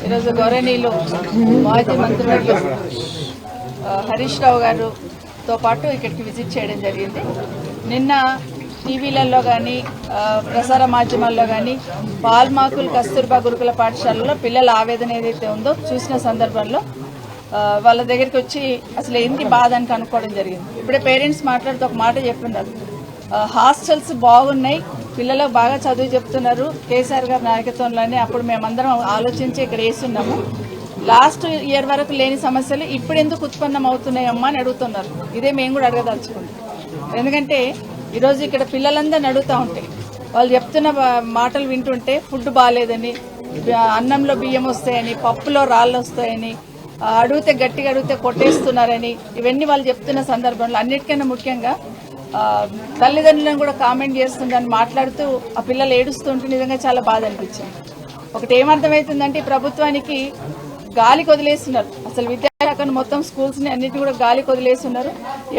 ఈరోజు గౌరవనీయులు మాజీ మంత్రివర్యులు హరీష్ రావు గారితో పాటు ఇక్కడికి విజిట్ చేయడం జరిగింది. నిన్న టీవీలలో కానీ ప్రసార మాధ్యమాల్లో కానీ పాల్మాకుల్ కస్తూర్బా గురుకుల పాఠశాలలో పిల్లల ఆవేదన ఏదైతే ఉందో చూసిన సందర్భంలో వాళ్ళ దగ్గరికి వచ్చి అసలు ఏంటి బాధ అని కనుక్కోవడం జరిగింది. ఇప్పుడే పేరెంట్స్ మాట్లాడుతూ ఒక మాట చెప్తున్నారు, హాస్టల్స్ బాగున్నాయి, పిల్లలకు బాగా చదువు చెప్తున్నారు, కేసీఆర్ గారి నాయకత్వంలోనే అప్పుడు మేమందరం ఆలోచించి ఇక్కడ వేస్తున్నాము, లాస్ట్ ఇయర్ వరకు లేని సమస్యలు ఇప్పుడు ఎందుకు ఉత్పన్నం అవుతున్నాయమ్మా అని అడుగుతున్నారు. ఇదే మేము కూడా అడగదలుచుకుంటాం. ఎందుకంటే ఈరోజు ఇక్కడ పిల్లలందరినీ అడుగుతూ ఉంటాయి, వాళ్ళు చెప్తున్న మాటలు వింటుంటే ఫుడ్ బాగాలేదని, అన్నంలో బియ్యం వస్తాయని, పప్పులో రాళ్ళు వస్తాయని, అడిగితే గట్టిగా అడిగితే కొట్టేస్తున్నారని, ఇవన్నీ వాళ్ళు చెప్తున్న సందర్భంలో అన్నిటికన్నా ముఖ్యంగా తల్లిదండ్రులను కూడా కామెంట్ చేస్తుందని మాట్లాడుతూ ఆ పిల్లలు ఏడుస్తుంటే నిజంగా చాలా బాధ అనిపించింది. ఒకటి ఏమర్థమవుతుందంటే ప్రభుత్వానికి గాలికి వదిలేస్తున్నారు, అసలు విద్యాశాఖను మొత్తం స్కూల్స్ని అన్నింటినీ కూడా గాలికి వదిలేస్తున్నారు.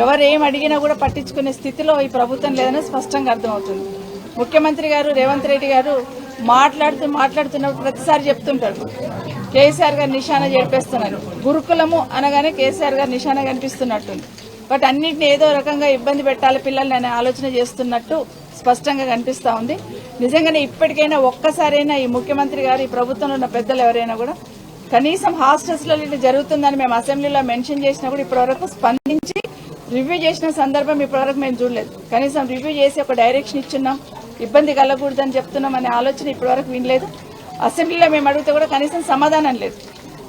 ఎవరు ఏం అడిగినా కూడా పట్టించుకునే స్థితిలో ఈ ప్రభుత్వం లేదని స్పష్టంగా అర్థమవుతుంది. ముఖ్యమంత్రి గారు రేవంత్ రెడ్డి గారు మాట్లాడుతున్నప్పుడు ప్రతిసారి చెప్తుంటారు కేసీఆర్ గారు నిశానా చేపేస్తున్నారు, గురుకులము అనగానే కేసీఆర్ గారు నిశానా కనిపిస్తున్నట్టుంది. బట్ అన్నింటినీ ఏదో రకంగా ఇబ్బంది పెట్టాలి పిల్లల్ని అనే ఆలోచన చేస్తున్నట్టు స్పష్టంగా కనిపిస్తూ ఉంది. నిజంగానే ఇప్పటికైనా ఒక్కసారైనా ఈ ముఖ్యమంత్రి గారు ఈ ప్రభుత్వంలో ఉన్న పెద్దలు ఎవరైనా కూడా కనీసం హాస్టల్స్లో ఇట్లా జరుగుతుందని మేము అసెంబ్లీలో మెన్షన్ చేసినా కూడా ఇప్పటివరకు స్పందించి రివ్యూ చేసిన సందర్భం ఇప్పటివరకు మేము చూడలేదు. కనీసం రివ్యూ చేసి ఒక డైరెక్షన్ ఇచ్చున్నాం, ఇబ్బంది కలగకూడదని చెప్తున్నాం అనే ఆలోచన ఇప్పటివరకు వినలేదు. అసెంబ్లీలో మేము అడిగితే కూడా కనీసం సమాధానం లేదు.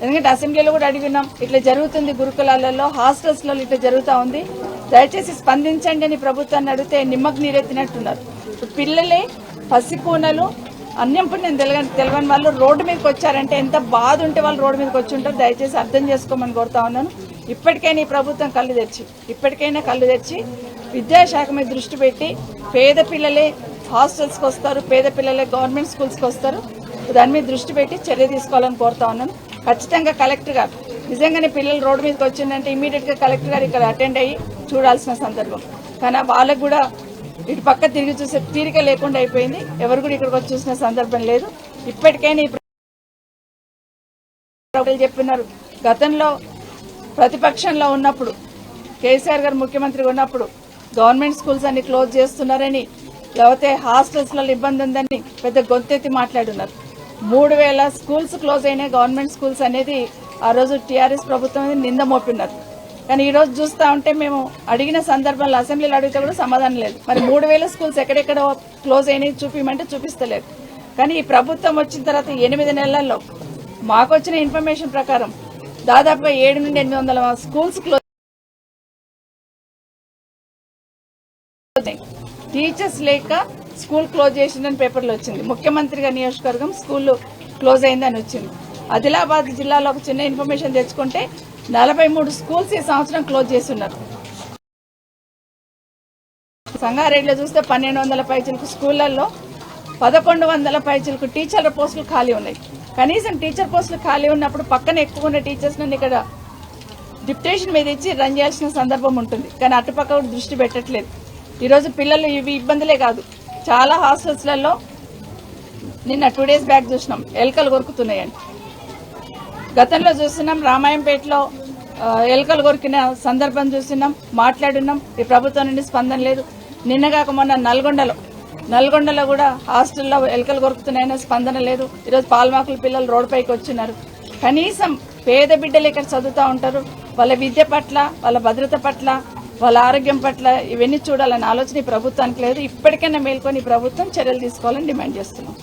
ఎందుకంటే అసెంబ్లీలో కూడా అడిగినాం, ఇట్లా జరుగుతుంది గురుకులాలలో హాస్టల్స్లో ఇట్లా జరుగుతూ ఉంది, దయచేసి స్పందించండి అని ప్రభుత్వాన్ని అడిగితే నిమ్మకు నీరెత్తినట్టున్నారు. పిల్లలే పసికూనలు అన్యం పుణ్యం తెలియని వాళ్ళు రోడ్డు మీదకి వచ్చారంటే ఎంత బాధ ఉంటే వాళ్ళు రోడ్డు మీదకి వచ్చి ఉంటారు. దయచేసి అర్థం చేసుకోమని కోరుతా ఉన్నాను. ఇప్పటికైనా ఈ ప్రభుత్వం కళ్ళు తెచ్చి విద్యాశాఖ మీద దృష్టి పెట్టి పేద పిల్లలే హాస్టల్స్కి వస్తారు, పేద పిల్లలే గవర్నమెంట్ స్కూల్స్కి వస్తారు, దాని మీద దృష్టి పెట్టి చర్య తీసుకోవాలని కోరుతా ఉన్నాను. ఖచ్చితంగా కలెక్టర్ గారు నిజంగానే పిల్లలు రోడ్డు మీదకి వచ్చిందంటే ఇమీడియట్గా కలెక్టర్ గారు ఇక్కడ అటెండ్ అయ్యి చూడాల్సిన సందర్భం. కానీ వాళ్ళకు కూడా ఇటు పక్క తిరిగి చూసే తీరిక లేకుండా అయిపోయింది, ఎవరు కూడా ఇక్కడికి వచ్చి చూసిన సందర్భం లేదు. ఇప్పటికైనా చెప్పినారు, గతంలో ప్రతిపక్షంలో ఉన్నప్పుడు కేసీఆర్ గారు ముఖ్యమంత్రిగా ఉన్నప్పుడు గవర్నమెంట్ స్కూల్స్ అన్ని క్లోజ్ చేస్తున్నారని, లేకపోతే హాస్టల్స్లో ఇబ్బంది ఉందని పెద్ద గొంతెత్తి మాట్లాడున్నారు. 3000 స్కూల్స్ క్లోజ్ అయినాయి, గవర్నమెంట్ స్కూల్స్ అనేది ఆ రోజు టీఆర్ఎస్ ప్రభుత్వం నింద మోపిన్నారు. కానీ ఈ రోజు చూస్తూ ఉంటే మేము అడిగిన సందర్భంలో అసెంబ్లీలో అడిగితే కూడా సమాధానం లేదు. మరి 3000 స్కూల్స్ ఎక్కడెక్కడ క్లోజ్ అయినాయి చూపించమంటే చూపిస్తలేదు. కానీ ఈ ప్రభుత్వం వచ్చిన తర్వాత 8 నెలల్లో మాకు వచ్చిన ఇన్ఫర్మేషన్ ప్రకారం దాదాపుగా 700 నుండి 800 స్కూల్స్ క్లోజ్, టీచర్స్ లేక స్కూల్ క్లోజ్ చేసిందని పేపర్లో వచ్చింది. ముఖ్యమంత్రి గారి నియోజకవర్గం స్కూల్ క్లోజ్ అయిందని వచ్చింది. ఆదిలాబాద్ జిల్లాలో ఒక చిన్న ఇన్ఫర్మేషన్ తెచ్చుకుంటే 43 స్కూల్స్ ఈ సంవత్సరం క్లోజ్ చేస్తున్నారు. సంగారెడ్డిలో చూస్తే 1200 పైచిలకు స్కూళ్లలో 1100 పైచిలకు టీచర్ల పోస్టులు ఖాళీ ఉన్నాయి. కనీసం టీచర్ పోస్టులు ఖాళీ ఉన్నప్పుడు పక్కన ఎక్కువ ఉన్న టీచర్స్ నన్ను ఇక్కడ డిప్యుటేషన్ మీద ఇచ్చి రన్ చేయాల్సిన సందర్భం ఉంటుంది. కానీ అటుపక్క దృష్టి పెట్టట్లేదు. ఈరోజు పిల్లలు ఇవి ఇబ్బందులే కాదు, చాలా హాస్టల్స్లలో నిన్న 2 days బ్యాక్ చూసినాం ఎలుకలు కొరుకుతున్నాయండి. గతంలో చూస్తున్నాం రామాయంపేటలో ఎలుకలు కొరికిన సందర్భం చూస్తున్నాం, మాట్లాడున్నాం. ఈ ప్రభుత్వం నుండి స్పందన లేదు. నిన్నగాక మొన్న నల్గొండలో కూడా హాస్టల్లో ఎలుకలు కొరుకుతున్నాయన్న స్పందన లేదు. ఈరోజు పాల్మాకుల పిల్లలు రోడ్డుపైకి వచ్చినారు. కనీసం పేద బిడ్డలు ఇక్కడ చదువుతూ ఉంటారు, వాళ్ళ విద్య పట్ల, వాళ్ళ భద్రత పట్ల, వాళ్ళ ఆరోగ్యం పట్ల ఇవన్నీ చూడాలనే ఆలోచన ఈ ప్రభుత్వానికి లేదు. ఇప్పటికైనా మేల్కొని ఈ ప్రభుత్వం చర్యలు తీసుకోవాలని డిమాండ్ చేస్తున్నాం.